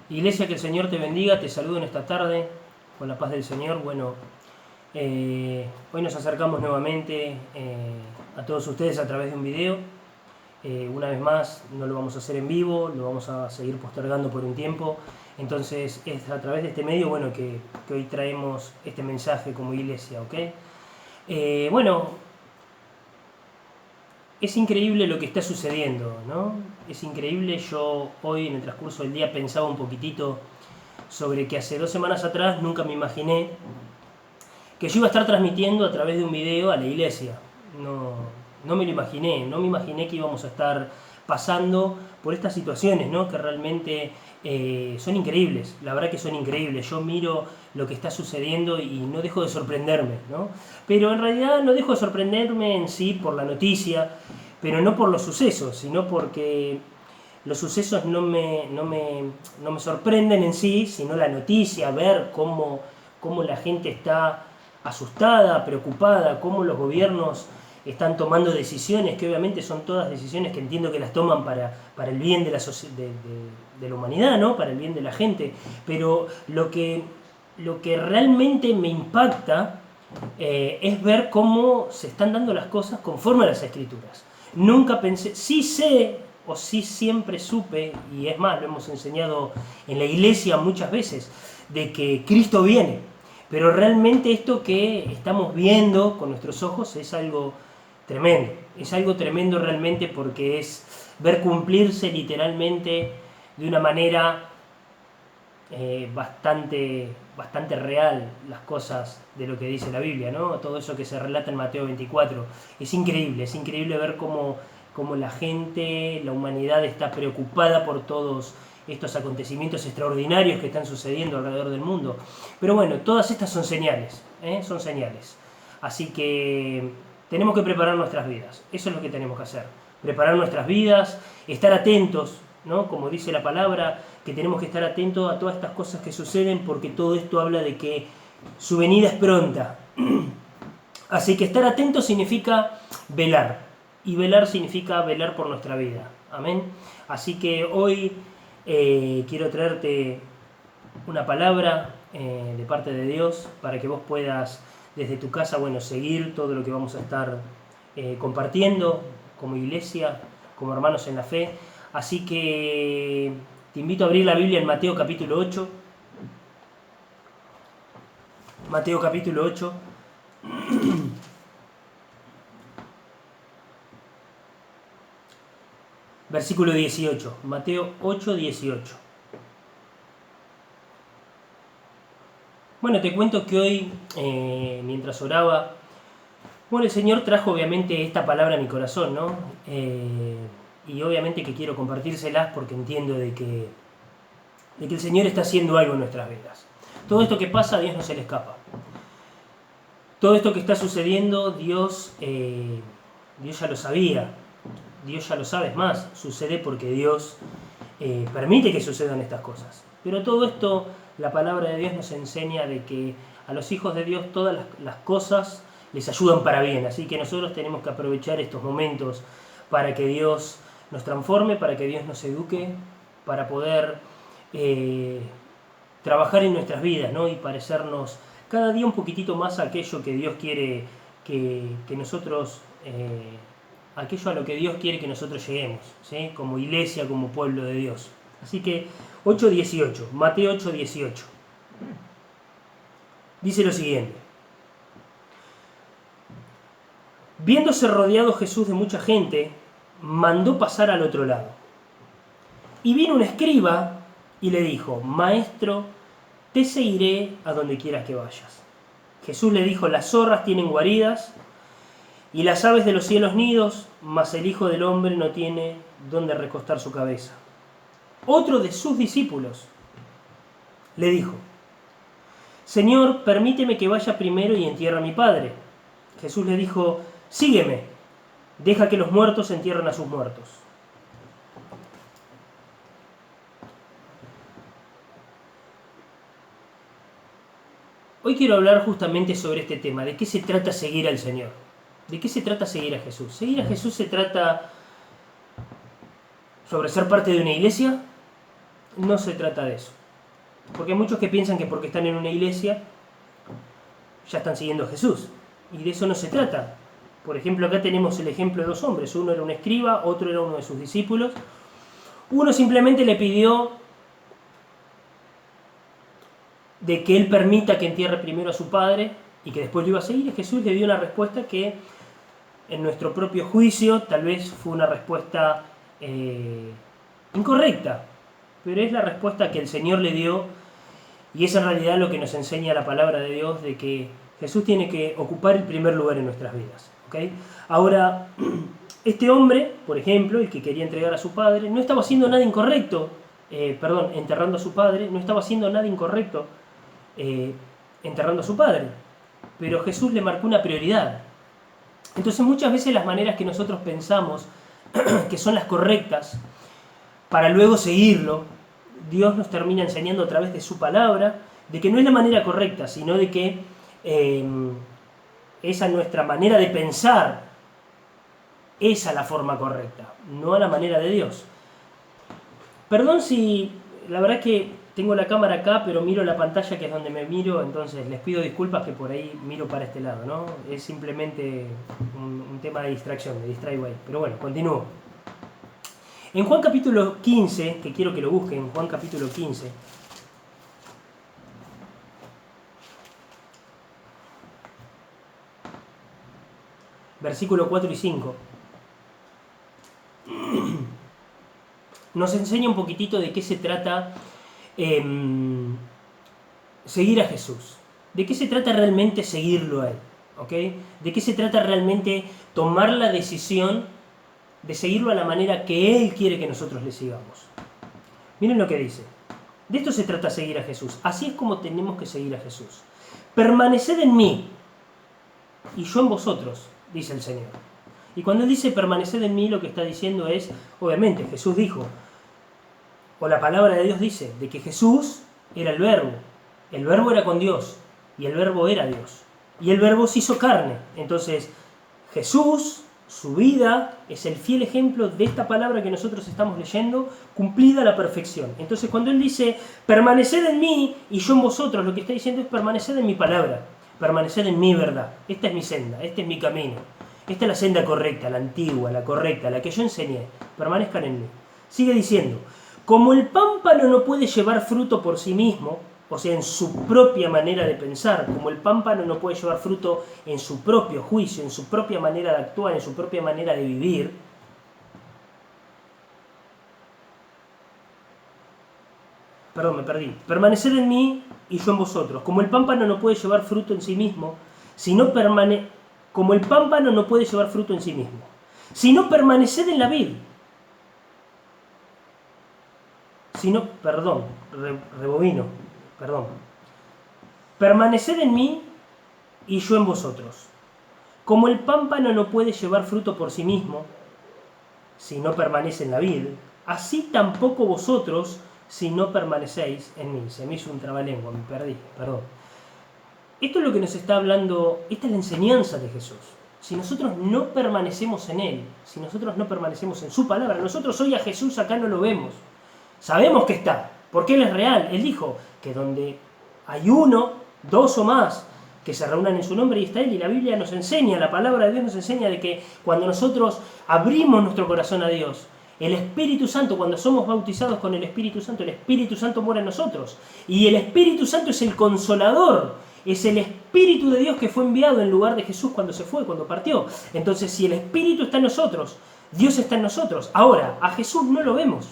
Iglesia, que el Señor te bendiga, te saludo en esta tarde con la paz del Señor. Bueno, hoy nos acercamos nuevamente a todos ustedes a través de un video. Una vez más, no lo vamos a hacer en vivo, lo vamos a seguir postergando por un tiempo. Entonces es a través de este medio que hoy traemos este mensaje como iglesia, ¿ok? Bueno, es increíble lo que está sucediendo, ¿no? Es increíble. Yo hoy en el transcurso del día pensaba un poquitito sobre que hace 2 semanas atrás nunca me imaginé que yo iba a estar transmitiendo a través de un video a la iglesia. No me lo imaginé, no me imaginé que íbamos a estar pasando por estas situaciones, ¿no? Que realmente son increíbles, la verdad que son increíbles. Yo miro lo que está sucediendo y no dejo de sorprenderme, ¿no? Pero en realidad no dejo de sorprenderme en sí por la noticia, pero no por los sucesos, sino porque los sucesos no me sorprenden en sí, sino la noticia, ver cómo la gente está asustada, preocupada, cómo los gobiernos están tomando decisiones, que obviamente son todas decisiones que entiendo que las toman para el bien de la humanidad, ¿no? Para el bien de la gente. Pero lo que realmente me impacta es ver cómo se están dando las cosas conforme a las Escrituras. Nunca pensé, sí sé, o sí siempre supe, y es más, lo hemos enseñado en la iglesia muchas veces, de que Cristo viene. Pero realmente esto que estamos viendo con nuestros ojos es algo tremendo. Es algo tremendo realmente, porque es ver cumplirse literalmente de una manera bastante real las cosas de lo que dice la Biblia, ¿no? Todo eso que se relata en Mateo 24. Es increíble ver cómo la gente, la humanidad está preocupada por todos estos acontecimientos extraordinarios que están sucediendo alrededor del mundo. Pero bueno, todas estas son señales, son señales. Así que tenemos que preparar nuestras vidas. Eso es lo que tenemos que hacer. Preparar nuestras vidas, estar atentos, ¿no? Como dice la palabra, que tenemos que estar atentos a todas estas cosas que suceden, porque todo esto habla de que su venida es pronta. Así que estar atento significa velar, y velar significa velar por nuestra vida. Amén. Así que hoy quiero traerte una palabra de parte de Dios para que vos puedas desde tu casa, bueno, seguir todo lo que vamos a estar compartiendo como iglesia, como hermanos en la fe. Así que te invito a abrir la Biblia en Mateo capítulo 8. Mateo capítulo 8. Versículo 18. Mateo 8, 18. Bueno, te cuento que hoy, mientras oraba, bueno, el Señor trajo obviamente esta palabra a mi corazón, ¿no? Y obviamente que quiero compartírselas porque entiendo de que el Señor está haciendo algo en nuestras vidas. Todo esto que pasa, a Dios no se le escapa. Todo esto que está sucediendo, Dios ya lo sabía. Dios ya lo sabe, es más, sucede porque Dios permite que sucedan estas cosas. Pero todo esto, la palabra de Dios nos enseña de que a los hijos de Dios todas las cosas les ayudan para bien. Así que nosotros tenemos que aprovechar estos momentos para que Dios nos transforme, para que Dios nos eduque, para poder trabajar en nuestras vidas, ¿no? Y parecernos cada día un poquitito más a aquello que Dios quiere que nosotros... aquello a lo que Dios quiere que nosotros lleguemos, ¿sí? Como iglesia, como pueblo de Dios. Así que 8:18, Mateo 8:18. Dice lo siguiente: viéndose rodeado Jesús de mucha gente, mandó pasar al otro lado. Y vino un escriba y le dijo: Maestro, te seguiré a donde quieras que vayas. Jesús le dijo: las zorras tienen guaridas y las aves de los cielos nidos, mas el Hijo del Hombre no tiene dónde recostar su cabeza. Otro de sus discípulos le dijo: Señor, permíteme que vaya primero y entierre a mi padre. Jesús le dijo: sígueme, deja que los muertos entierren a sus muertos. Hoy quiero hablar justamente sobre este tema, de qué se trata seguir al Señor. ¿De qué se trata seguir a Jesús? Seguir a Jesús se trata sobre ser parte de una iglesia, no se trata de eso. Porque hay muchos que piensan que porque están en una iglesia ya están siguiendo a Jesús. Y de eso no se trata. Por ejemplo, acá tenemos el ejemplo de dos hombres. Uno era un escriba, otro era uno de sus discípulos. Uno simplemente le pidió de que él permita que entierre primero a su padre y que después lo iba a seguir. Y Jesús le dio una respuesta que en nuestro propio juicio tal vez fue una respuesta incorrecta. Pero es la respuesta que el Señor le dio y es en realidad lo que nos enseña la palabra de Dios, de que Jesús tiene que ocupar el primer lugar en nuestras vidas. ¿Okay? Ahora, este hombre, por ejemplo, el que quería entregar a su padre, no estaba haciendo nada incorrecto, enterrando a su padre, no estaba haciendo nada incorrecto enterrando a su padre, pero Jesús le marcó una prioridad. Entonces muchas veces las maneras que nosotros pensamos que son las correctas, para luego seguirlo, Dios nos termina enseñando a través de su palabra, de que no es la manera correcta, sino de que esa nuestra manera de pensar, esa es la forma correcta, no a la manera de Dios. Perdón si, la verdad es que tengo la cámara acá, pero miro la pantalla que es donde me miro, entonces les pido disculpas que por ahí miro para este lado, ¿no? Es simplemente un tema de distracción, me distraigo ahí. Pero bueno, continúo. En Juan capítulo 15, que quiero que lo busquen, Juan capítulo 15, versículo 4 y 5, nos enseña un poquitito de qué se trata seguir a Jesús. ¿De qué se trata realmente seguirlo a Él? ¿Okay? ¿De qué se trata realmente tomar la decisión de seguirlo a la manera que Él quiere que nosotros le sigamos? Miren lo que dice. De esto se trata seguir a Jesús. Así es como tenemos que seguir a Jesús. Permaneced en mí y yo en vosotros, dice el Señor. Y cuando Él dice permaneced en mí, lo que está diciendo es, obviamente, Jesús dijo, o la palabra de Dios dice, de que Jesús era el verbo era con Dios, y el verbo era Dios, y el verbo se hizo carne. Entonces, Jesús, su vida, es el fiel ejemplo de esta palabra que nosotros estamos leyendo, cumplida a la perfección. Entonces, cuando Él dice, permaneced en mí y yo en vosotros, lo que está diciendo es permaneced en mi palabra, permaneced en mi verdad. Esta es mi senda, este es mi camino, esta es la senda correcta, la antigua, la correcta, la que yo enseñé. Permanezcan en mí. Sigue diciendo, como el pámpano no puede llevar fruto por sí mismo, o sea, en su propia manera de pensar, como el pámpano no puede llevar fruto en su propio juicio, en su propia manera de actuar, en su propia manera de vivir, perdón, me perdí, permaneced en mí y yo en vosotros, como el pámpano no puede llevar fruto en sí mismo, como el pámpano no puede llevar fruto en sí mismo, sino permaneced en la vid. Permaneced en mí y yo en vosotros. Como el pámpano no puede llevar fruto por sí mismo, si no permanece en la vid, así tampoco vosotros, si no permanecéis en mí. Se me hizo un trabalengua, me perdí, perdón. Esto es lo que nos está hablando, esta es la enseñanza de Jesús. Si nosotros no permanecemos en Él, si nosotros no permanecemos en su palabra, nosotros hoy a Jesús acá no lo vemos. Sabemos que está, porque Él es real. Él dijo que donde hay uno, dos o más que se reúnan en su nombre, y está Él. Y la Biblia nos enseña, la palabra de Dios nos enseña de que cuando nosotros abrimos nuestro corazón a Dios, el Espíritu Santo, cuando somos bautizados con el Espíritu Santo mora en nosotros. Y el Espíritu Santo es el consolador, es el Espíritu de Dios que fue enviado en lugar de Jesús cuando se fue, cuando partió. Entonces, si el Espíritu está en nosotros, Dios está en nosotros. Ahora, a Jesús no lo vemos.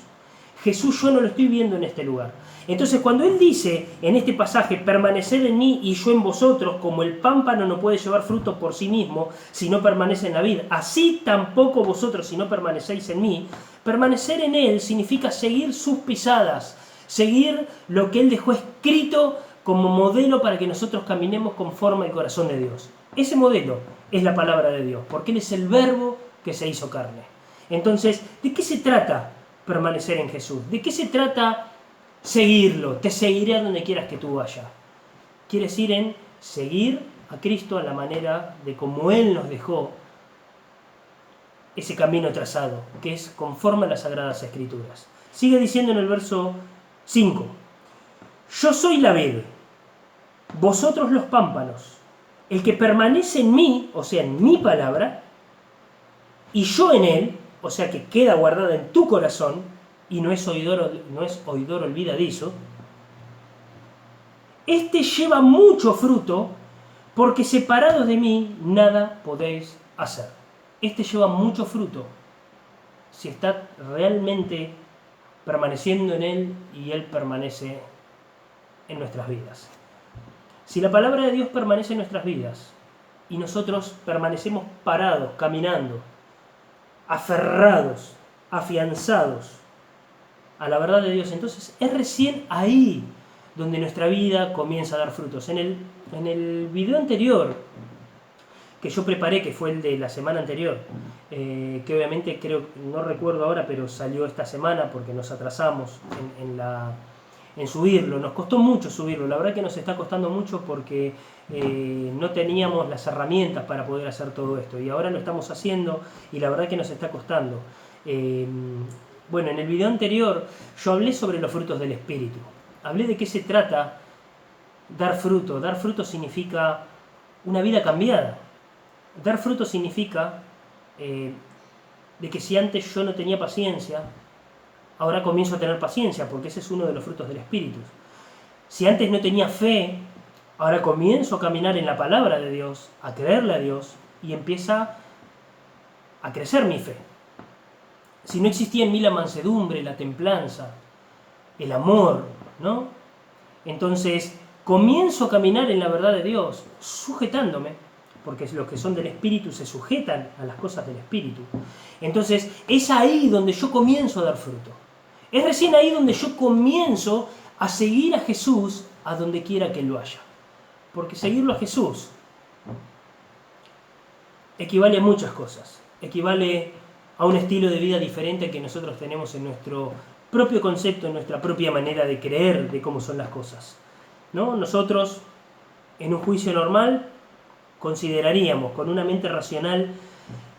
Jesús yo no lo estoy viendo en este lugar. Entonces cuando Él dice en este pasaje, permaneced en mí y yo en vosotros, como el pámpano no puede llevar fruto por sí mismo si no permanece en la vid, así tampoco vosotros si no permanecéis en mí. Permanecer en Él significa seguir sus pisadas, seguir lo que Él dejó escrito como modelo para que nosotros caminemos conforme al corazón de Dios. Ese modelo es la palabra de Dios, porque Él es el verbo que se hizo carne. Entonces, ¿de qué se trata permanecer en Jesús? ¿De qué se trata seguirlo? Te seguiré a donde quieras que tú vayas. ¿Quieres ir en seguir a Cristo a la manera de como Él nos dejó ese camino trazado, que es conforme a las Sagradas Escrituras? Sigue diciendo en el verso 5. Yo soy la vid, vosotros los pámpanos. El que permanece en mí, o sea, en mi palabra, y yo en él, o sea, que queda guardada en tu corazón, y no es oidor olvidadizo, este lleva mucho fruto, porque separados de mí nada podéis hacer. Este lleva mucho fruto, si está realmente permaneciendo en él y él permanece en nuestras vidas. Si la palabra de Dios permanece en nuestras vidas y nosotros permanecemos parados, caminando, aferrados, afianzados a la verdad de Dios, entonces es recién ahí donde nuestra vida comienza a dar frutos. En el video anterior que yo preparé, que fue el de la semana anterior, que obviamente no recuerdo ahora, pero salió esta semana porque nos atrasamos en subirlo. Nos costó mucho subirlo, la verdad que nos está costando mucho porque no teníamos las herramientas para poder hacer todo esto y ahora lo estamos haciendo y la verdad que nos está costando. Bueno, en el video anterior yo hablé sobre los frutos del Espíritu. Hablé de qué se trata dar fruto. Dar fruto significa una vida cambiada. Dar fruto significa de que si antes yo no tenía paciencia, ahora comienzo a tener paciencia, porque ese es uno de los frutos del Espíritu. Si antes no tenía fe, ahora comienzo a caminar en la palabra de Dios, a creerle a Dios, y empieza a crecer mi fe. Si no existía en mí la mansedumbre, la templanza, el amor, ¿no? Entonces comienzo a caminar en la verdad de Dios, sujetándome, porque los que son del Espíritu se sujetan a las cosas del Espíritu. Entonces es ahí donde yo comienzo a dar fruto. Es recién ahí donde yo comienzo a seguir a Jesús a donde quiera que Él vaya. Porque seguirlo a Jesús equivale a muchas cosas. Equivale a un estilo de vida diferente que nosotros tenemos en nuestro propio concepto, en nuestra propia manera de creer de cómo son las cosas, ¿no? Nosotros, en un juicio normal, consideraríamos con una mente racional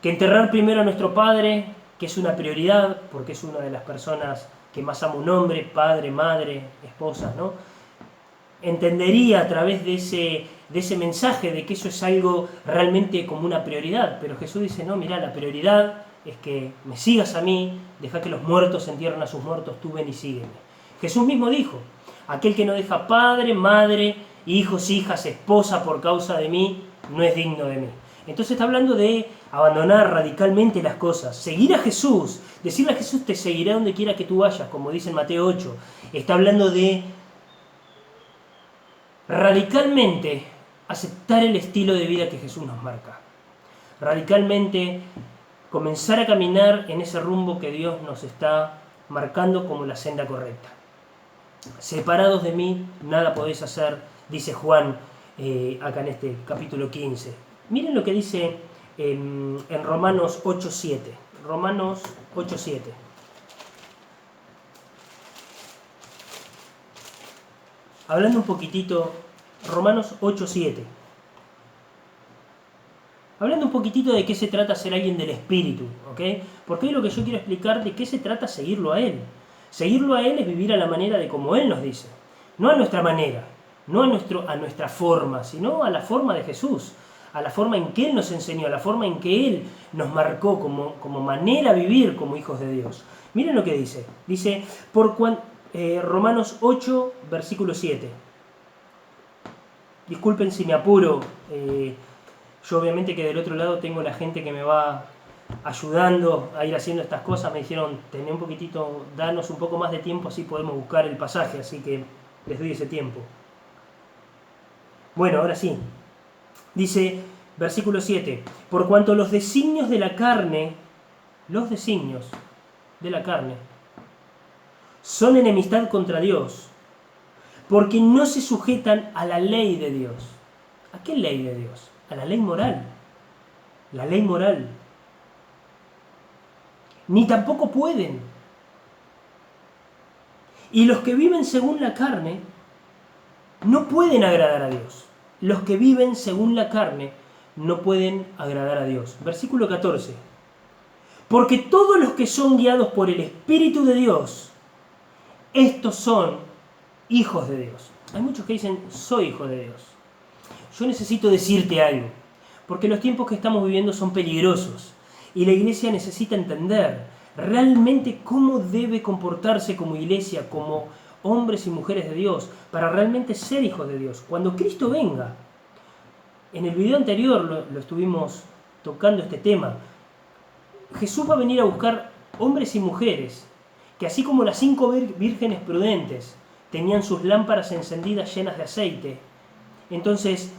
que enterrar primero a nuestro padre, que es una prioridad, porque es una de las personas que más ama un hombre, padre, madre, esposa, ¿no? Entendería a través de ese mensaje de que eso es algo realmente como una prioridad, pero Jesús dice, no, mirá, la prioridad es que me sigas a mí, deja que los muertos entierren a sus muertos, tú ven y sígueme. Jesús mismo dijo, aquel que no deja padre, madre, hijos, hijas, esposa por causa de mí, no es digno de mí. Entonces está hablando de abandonar radicalmente las cosas, seguir a Jesús, decirle a Jesús te seguiré donde quiera que tú vayas, como dice en Mateo 8. Está hablando de radicalmente aceptar el estilo de vida que Jesús nos marca. Radicalmente comenzar a caminar en ese rumbo que Dios nos está marcando como la senda correcta. Separados de mí, nada podéis hacer, dice Juan acá en este capítulo 15. Miren lo que dice en Romanos 8:7. Romanos 8:7. Hablando un poquitito, Romanos 8:7. Hablando un poquitito de qué se trata ser alguien del Espíritu, ¿ok? Porque hoy lo que yo quiero explicar de qué se trata seguirlo a Él. Seguirlo a Él es vivir a la manera de como Él nos dice. No a nuestra manera, no a nuestra forma, sino a la forma de Jesús. A la forma en que Él nos enseñó, a la forma en que Él nos marcó como manera de vivir como hijos de Dios. Miren lo que dice. Dice, Romanos 8, versículo 7. Disculpen si me apuro. Yo obviamente que del otro lado tengo la gente que me va ayudando a ir haciendo estas cosas. Me dijeron, tené un poquitito, danos un poco más de tiempo, así podemos buscar el pasaje. Así que les doy ese tiempo. Bueno, ahora sí. Dice, versículo 7, por cuanto los designios de la carne, son enemistad contra Dios, porque no se sujetan a la ley de Dios. ¿A qué ley de Dios? A la ley moral. La ley moral. Ni tampoco pueden. Y los que viven según la carne no pueden agradar a Dios. Los que viven según la carne no pueden agradar a Dios. Versículo 14. Porque todos los que son guiados por el Espíritu de Dios, estos son hijos de Dios. Hay muchos que dicen, soy hijo de Dios. Yo necesito decirte algo, porque los tiempos que estamos viviendo son peligrosos y la iglesia necesita entender realmente cómo debe comportarse como iglesia, como hombres y mujeres de Dios, para realmente ser hijos de Dios. Cuando Cristo venga, en el video anterior lo estuvimos tocando este tema, Jesús va a venir a buscar hombres y mujeres que así como las 5 vírgenes prudentes tenían sus lámparas encendidas llenas de aceite, entonces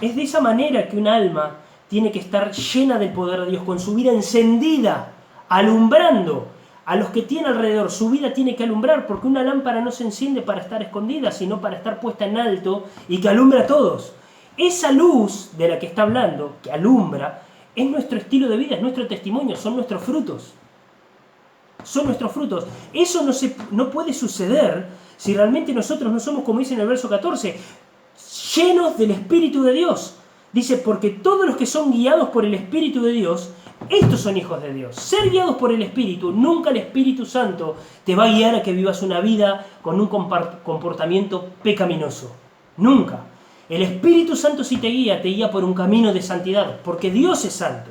es de esa manera que un alma tiene que estar llena del poder de Dios, con su vida encendida, alumbrando a los que tiene alrededor. Su vida tiene que alumbrar, porque una lámpara no se enciende para estar escondida, sino para estar puesta en alto y que alumbra a todos. Esa luz de la que está hablando, que alumbra, es nuestro estilo de vida, es nuestro testimonio, son nuestros frutos. Son nuestros frutos. Eso no puede suceder si realmente nosotros no somos, como dice en el verso 14, llenos del Espíritu de Dios. Dice, porque todos los que son guiados por el Espíritu de Dios, estos son hijos de Dios. Ser guiados por el Espíritu, nunca el Espíritu Santo te va a guiar a que vivas una vida con un comportamiento pecaminoso. Nunca. El Espíritu Santo si te guía por un camino de santidad, porque Dios es santo.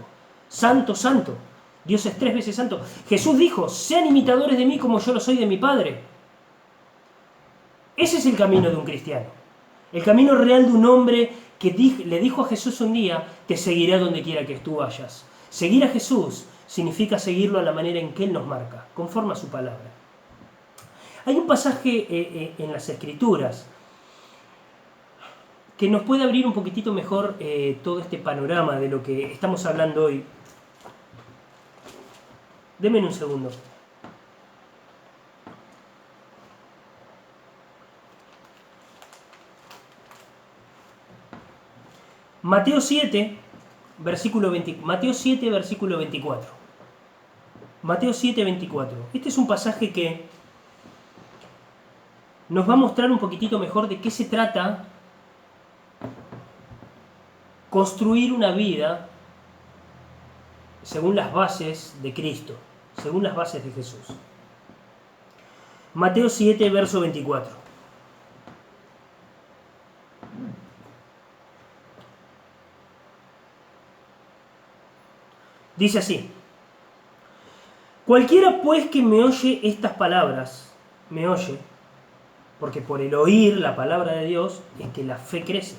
Santo, santo. Dios es 3 veces santo. Jesús dijo, sean imitadores de mí como yo lo soy de mi Padre. Ese es el camino de un cristiano. El camino real de un hombre que le dijo a Jesús un día, te seguiré a donde quiera que tú vayas. Seguir a Jesús significa seguirlo a la manera en que Él nos marca, conforme a su palabra. Hay un pasaje en las Escrituras que nos puede abrir un poquitito mejor todo este panorama de lo que estamos hablando hoy. Denme un segundo. Mateo 7, versículo 24. Mateo 7, Mateo 7, 24. Este es un pasaje que nos va a mostrar un poquitito mejor de qué se trata construir una vida según las bases de Cristo, según las bases de Jesús. Mateo 7, verso 24. Dice así: cualquiera pues que me oye estas palabras, me oye, porque por el oír la palabra de Dios es que la fe crece.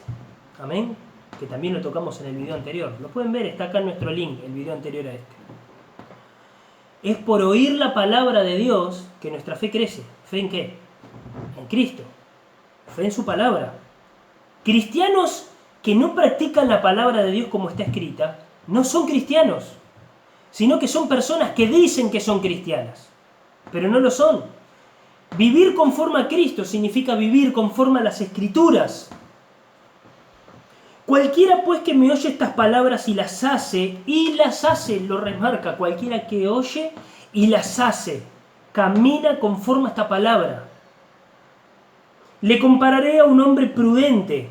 Amén. Que también lo tocamos en el video anterior. Lo pueden ver, está acá en nuestro link, el video anterior a este. Es por oír la palabra de Dios que nuestra fe crece. ¿Fe en qué? En Cristo. Fe en su palabra. Cristianos que no practican la palabra de Dios como está escrita, no son cristianos, sino que son personas que dicen que son cristianas, pero no lo son. Vivir conforme a Cristo significa vivir conforme a las Escrituras. Cualquiera pues que me oye estas palabras y las hace, lo remarca, cualquiera que oye y las hace, camina conforme a esta palabra. Le compararé a un hombre prudente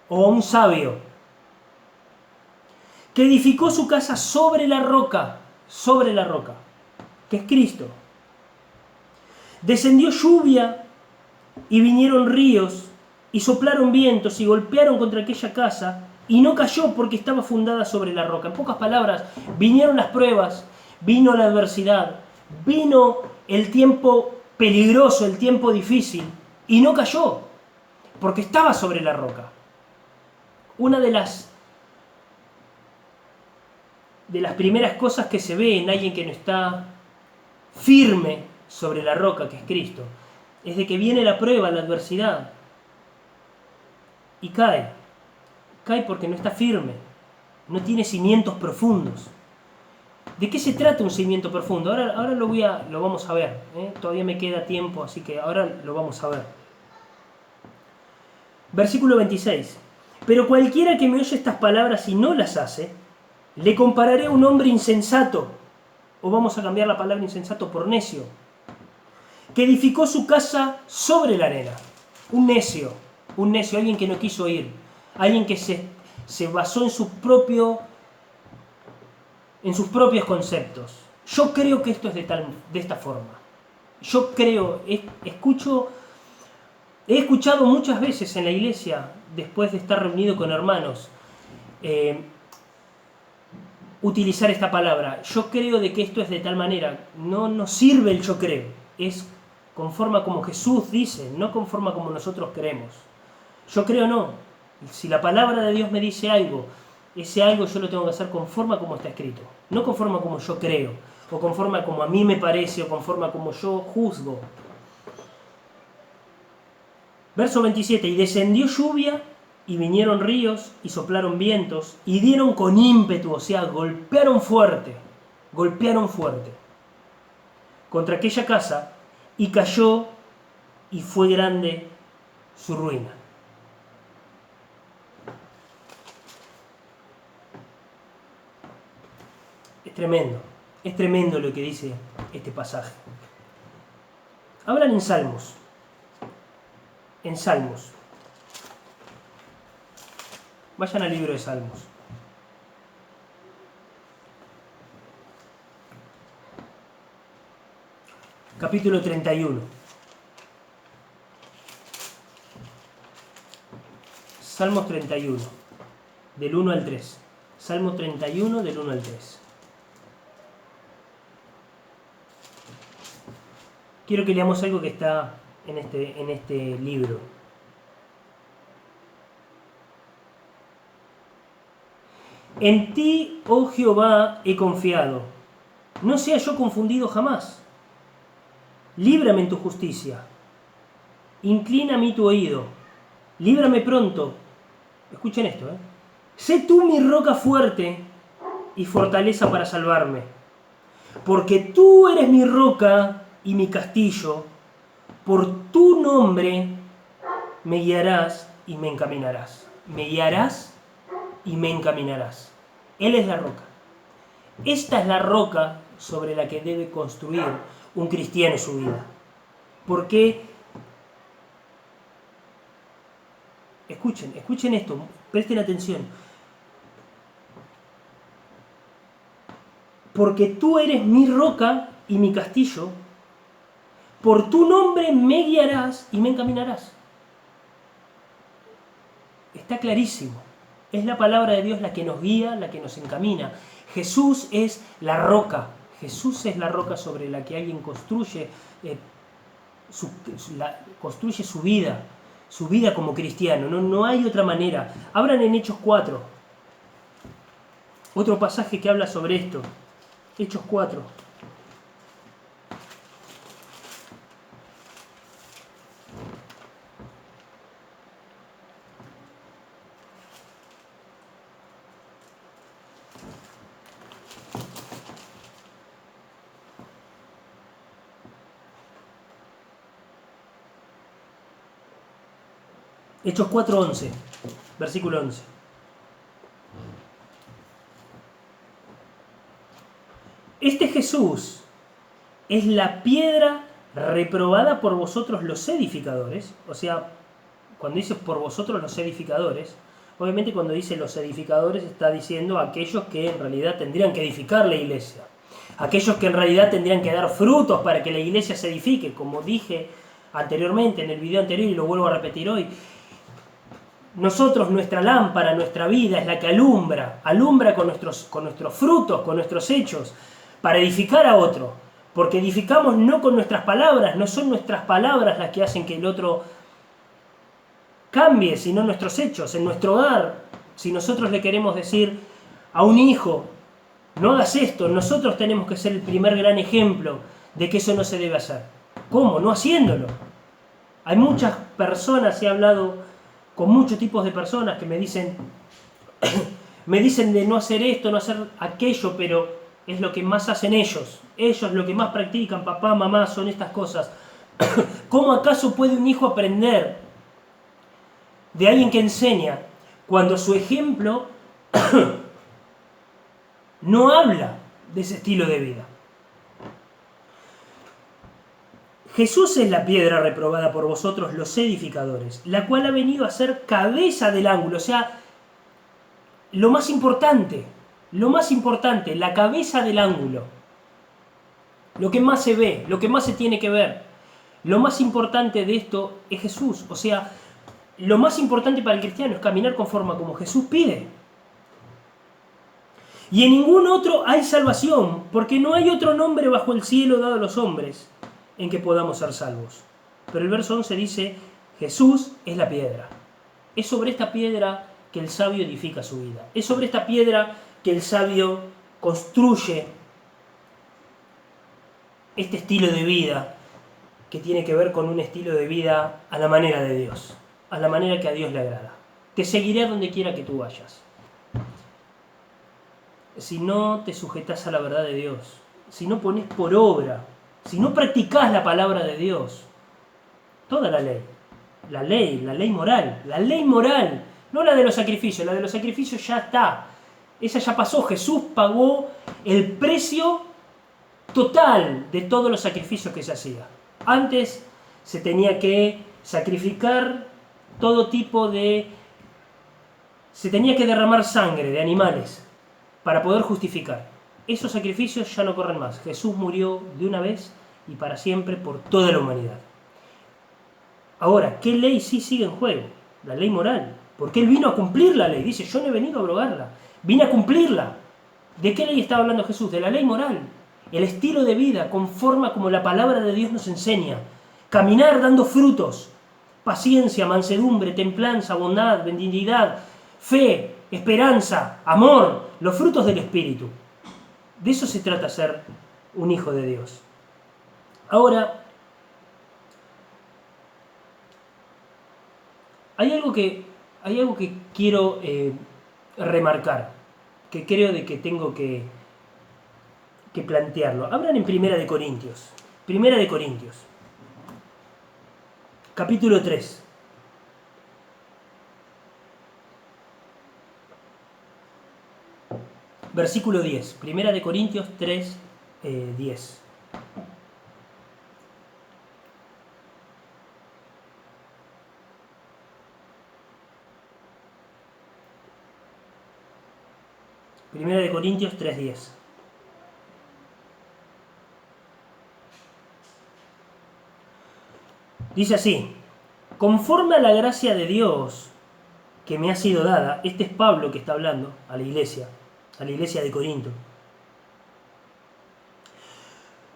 o a un sabio que edificó su casa sobre la roca, que es Cristo. Descendió lluvia y vinieron ríos y soplaron vientos y golpearon contra aquella casa y no cayó porque estaba fundada sobre la roca. En pocas palabras, vinieron las pruebas, vino la adversidad, vino el tiempo peligroso, el tiempo difícil y no cayó porque estaba sobre la roca. Una de las primeras cosas que se ve en alguien que no está firme sobre la roca, que es Cristo, es de que viene la prueba, la adversidad, y cae. Cae porque no está firme, no tiene cimientos profundos. ¿De qué se trata un cimiento profundo? Ahora lo vamos a ver, todavía me queda tiempo, así que ahora lo vamos a ver. Versículo 26. Pero cualquiera que me oye estas palabras y no las hace, le compararé a un hombre insensato, o vamos a cambiar la palabra insensato por necio, que edificó su casa sobre la arena. Un necio, alguien que no quiso oír, alguien que se basó en sus propios conceptos. Yo creo que esto es de esta forma. Yo creo, he escuchado muchas veces en la iglesia, después de estar reunido con hermanos, utilizar esta palabra. Yo creo de que esto es de tal manera. No nos sirve el yo creo. Es conforme a como Jesús dice, no conforme a como nosotros creemos. Yo creo no. Si la palabra de Dios me dice algo, ese algo yo lo tengo que hacer conforme a como está escrito. No conforme a como yo creo, o conforme a como a mí me parece, o conforme a como yo juzgo. Verso 27. Y descendió lluvia, y vinieron ríos, y soplaron vientos, y dieron con ímpetu, o sea, golpearon fuerte, contra aquella casa, y cayó, y fue grande su ruina. Es tremendo lo que dice este pasaje. Hablan en Salmos. Vayan al libro de Salmos. Capítulo 31. Salmos 31, del 1 al 3. Salmo 31, del 1 al 3. Quiero que leamos algo que está en este libro. En ti, oh Jehová, he confiado. No sea yo confundido jamás. Líbrame en tu justicia. Inclina a mí tu oído. Líbrame pronto. Escuchen esto, Sé tú mi roca fuerte y fortaleza para salvarme. Porque tú eres mi roca y mi castillo. Por tu nombre me guiarás y me encaminarás. Me guiarás y me encaminarás. Él es la roca. Esta es la roca sobre la que debe construir un cristiano su vida. Porque, escuchen esto, presten atención. Porque tú eres mi roca y mi castillo, por tu nombre me guiarás y me encaminarás. Está clarísimo. Es la palabra de Dios la que nos guía, la que nos encamina. Jesús es la roca. Jesús es la roca sobre la que alguien construye su vida como cristiano. No hay otra manera. Abran en Hechos 4. Otro pasaje que habla sobre esto. Hechos 4. Hechos 4:11, versículo 11. Este Jesús es la piedra reprobada por vosotros los edificadores. O sea, cuando dice por vosotros los edificadores, obviamente cuando dice los edificadores está diciendo a aquellos que en realidad tendrían que edificar la iglesia. Aquellos que en realidad tendrían que dar frutos para que la iglesia se edifique. Como dije anteriormente en el video anterior y lo vuelvo a repetir hoy. Nosotros, nuestra lámpara, nuestra vida es la que alumbra con nuestros frutos, con nuestros hechos, para edificar a otro. Porque edificamos no con nuestras palabras, no son nuestras palabras las que hacen que el otro cambie, sino nuestros hechos. En nuestro hogar, si nosotros le queremos decir a un hijo, no hagas esto, nosotros tenemos que ser el primer gran ejemplo de que eso no se debe hacer. ¿Cómo? No haciéndolo. Hay muchas personas, he hablado con muchos tipos de personas que me dicen de no hacer esto, no hacer aquello, pero es lo que más hacen ellos. Ellos lo que más practican, papá, mamá, son estas cosas. ¿Cómo acaso puede un hijo aprender de alguien que enseña cuando su ejemplo no habla de ese estilo de vida? Jesús es la piedra reprobada por vosotros los edificadores, la cual ha venido a ser cabeza del ángulo, o sea, lo más importante, la cabeza del ángulo. lo que más se ve, lo que más se tiene que ver. Lo más importante de esto es Jesús. O sea, lo más importante para el cristiano es caminar conforme a como Jesús pide. Y en ningún otro hay salvación, porque no hay otro nombre bajo el cielo dado a los hombres en que podamos ser salvos. Pero el verso 11 dice, Jesús es la piedra. Es sobre esta piedra que el sabio edifica su vida. Es sobre esta piedra que el sabio construye este estilo de vida que tiene que ver con un estilo de vida a la manera de Dios, a la manera que a Dios le agrada. Te seguiré a donde quiera que tú vayas. Si no te sujetas a la verdad de Dios, si no pones por obra, si no practicas la palabra de Dios, toda la ley moral, no la de los sacrificios ya está, esa ya pasó, Jesús pagó el precio total de todos los sacrificios que se hacía. Antes se tenía que sacrificar todo tipo de... se tenía que derramar sangre de animales para poder justificar. Esos sacrificios ya no corren más. Jesús murió de una vez y para siempre por toda la humanidad. Ahora, ¿qué ley sí sigue en juego? La ley moral. Porque Él vino a cumplir la ley. Dice, yo no he venido a abrogarla, vine a cumplirla. ¿De qué ley estaba hablando Jesús? De la ley moral. El estilo de vida conforme como la palabra de Dios nos enseña. Caminar dando frutos. Paciencia, mansedumbre, templanza, bondad, benignidad, fe, esperanza, amor, los frutos del Espíritu. De eso se trata ser un hijo de Dios. Ahora, hay algo que quiero remarcar, que creo de que tengo que plantearlo. Abran en Primera de Corintios, capítulo 3. Versículo 10, Primera de Corintios 3, 10. Primera de Corintios 3, 10. Dice así, conforme a la gracia de Dios que me ha sido dada, este es Pablo que está hablando a la iglesia de Corinto.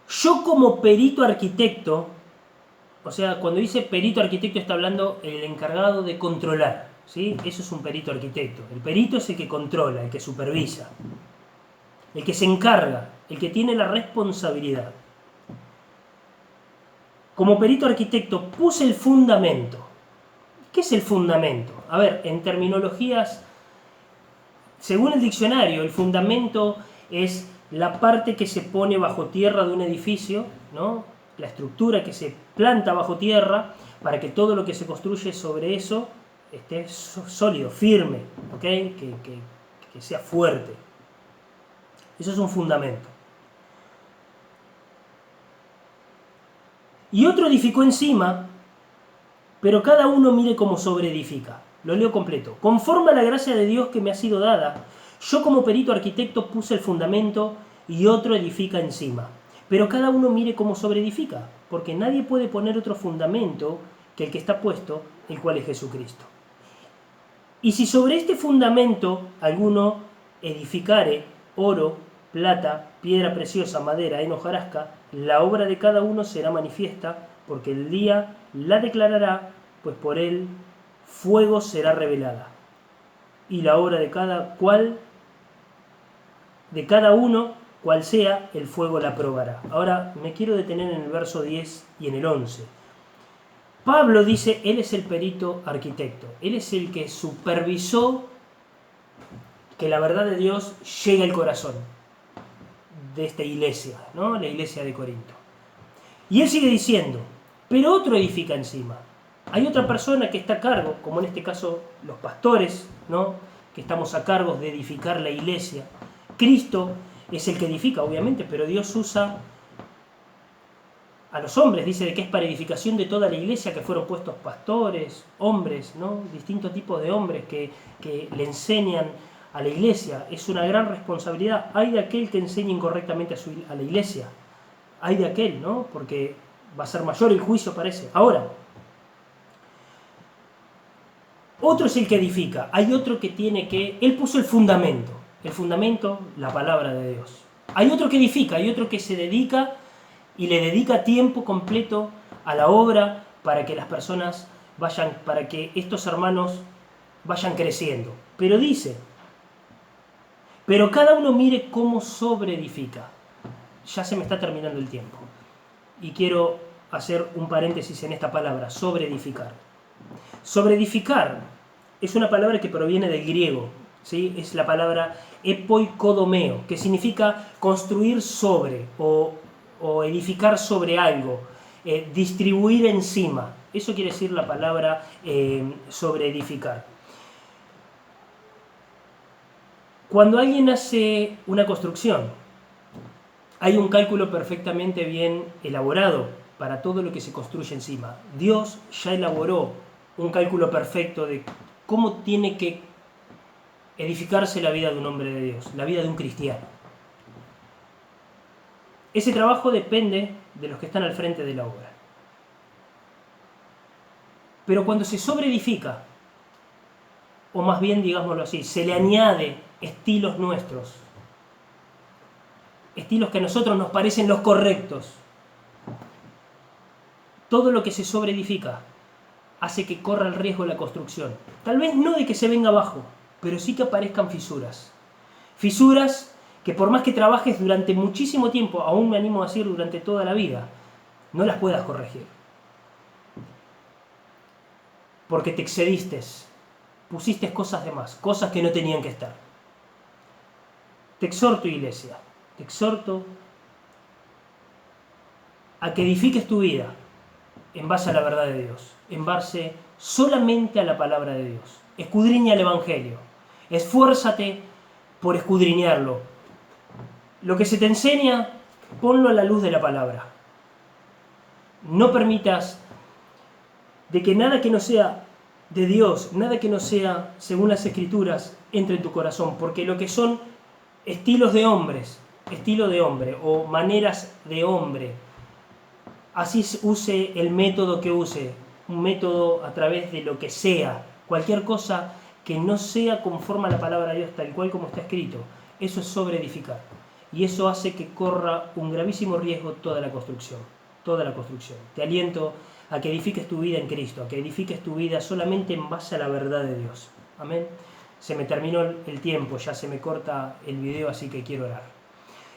Yo como perito arquitecto, o sea, cuando dice perito arquitecto está hablando el encargado de controlar, ¿sí? Eso es un perito arquitecto. El perito es el que controla, el que supervisa, el que se encarga, el que tiene la responsabilidad. Como perito arquitecto puse el fundamento. ¿Qué es el fundamento? A ver, en terminologías, según el diccionario, el fundamento es la parte que se pone bajo tierra de un edificio, ¿no? La estructura que se planta bajo tierra para que todo lo que se construye sobre eso esté sólido, firme, ¿ok? Que sea fuerte. Eso es un fundamento. Y otro edificó encima, pero cada uno mire cómo sobreedifica. Lo leo completo. Conforme a la gracia de Dios que me ha sido dada, yo como perito arquitecto puse el fundamento y otro edifica encima. Pero cada uno mire cómo sobreedifica, porque nadie puede poner otro fundamento que el que está puesto, el cual es Jesucristo. Y si sobre este fundamento alguno edificare oro, plata, piedra preciosa, madera, heno, hojarasca, la obra de cada uno será manifiesta, porque el día la declarará, pues por él fuego será revelada. Y la obra de cada uno, cual sea, el fuego la probará. Ahora me quiero detener en el verso 10 y en el 11. Pablo dice, él es el perito arquitecto, él es el que supervisó que la verdad de Dios llegue al corazón de esta iglesia, ¿no? La iglesia de Corinto. Y él sigue diciendo, pero otro edifica encima. Hay otra persona que está a cargo, como en este caso los pastores, ¿no? Que estamos a cargo de edificar la iglesia. Cristo es el que edifica, obviamente, pero Dios usa a los hombres, dice de que es para edificación de toda la iglesia, que fueron puestos pastores, hombres, ¿no? Distintos tipos de hombres que le enseñan a la iglesia. Es una gran responsabilidad. Hay de aquel que enseñe incorrectamente a la iglesia. Ay de aquel, ¿no? Porque va a ser mayor el juicio, parece. Ahora, otro es el que edifica. Hay otro que tiene que... Él puso el fundamento. El fundamento, la palabra de Dios. Hay otro que edifica, hay otro que se dedica y le dedica tiempo completo a la obra para que las personas vayan, para que estos hermanos vayan creciendo. Pero dice, pero cada uno mire cómo sobreedifica. Ya se me está terminando el tiempo. Y quiero hacer un paréntesis en esta palabra, sobreedificar. Sobreedificar es una palabra que proviene del griego, ¿sí? Es la palabra epoikodomeo, que significa construir sobre o edificar sobre algo, distribuir encima. Eso quiere decir la palabra sobreedificar. Cuando alguien hace una construcción, hay un cálculo perfectamente bien elaborado para todo lo que se construye encima. Dios ya elaboró un cálculo perfecto de cómo tiene que edificarse la vida de un hombre de Dios, la vida de un cristiano. Ese trabajo depende de los que están al frente de la obra. Pero cuando se sobreedifica, o más bien digámoslo así, se le añade estilos nuestros, estilos que a nosotros nos parecen los correctos, todo lo que se sobreedifica hace que corra el riesgo de la construcción. Tal vez no de que se venga abajo, pero sí que aparezcan fisuras. Fisuras que por más que trabajes durante muchísimo tiempo, aún me animo a decir durante toda la vida, no las puedas corregir. Porque te excediste, pusiste cosas de más, cosas que no tenían que estar. Te exhorto, iglesia, te exhorto a que edifiques tu vida en base a la verdad de Dios, en base solamente a la palabra de Dios. Escudriña el Evangelio, esfuérzate por escudriñarlo. Lo que se te enseña, ponlo a la luz de la palabra. No permitas de que nada que no sea de Dios, nada que no sea según las Escrituras, entre en tu corazón, porque lo que son estilos de hombres, estilo de hombre o maneras de hombre, así use el método que use, un método a través de lo que sea, cualquier cosa que no sea conforme a la palabra de Dios tal cual como está escrito, eso es sobreedificar. Y eso hace que corra un gravísimo riesgo toda la construcción, toda la construcción. Te aliento a que edifiques tu vida en Cristo, a que edifiques tu vida solamente en base a la verdad de Dios. Amén. Se me terminó el tiempo, ya se me corta el video, así que quiero orar.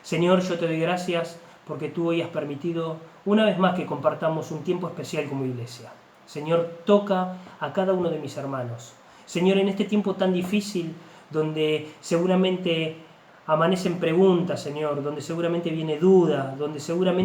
Señor, yo te doy gracias porque tú hoy has permitido una vez más que compartamos un tiempo especial como iglesia. Señor, toca a cada uno de mis hermanos. Señor, en este tiempo tan difícil, donde seguramente amanecen preguntas, Señor, donde seguramente viene duda, donde seguramente